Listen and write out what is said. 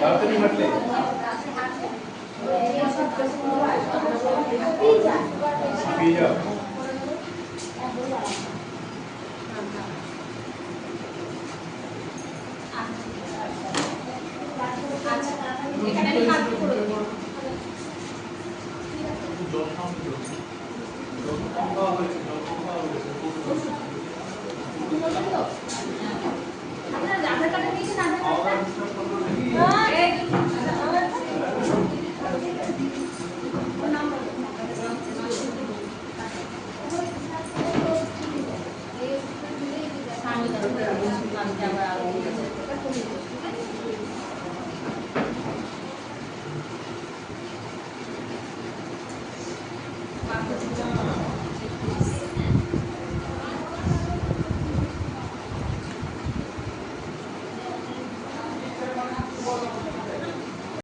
তাড়াতাড়ি হাঁটলে হাঁপিয়ে যাও। এখানে আমি কাজ করে দেবো। জল খাওয়া হয়েছে, জল কম খাওয়া হয়েছে, জল কম খাওয়া হয়েছে। আপনার আধার কার্ডটা দিয়েছেন, আধার খাওয়া কার্ডটা? স্টার্ট করবো নাকি? আমি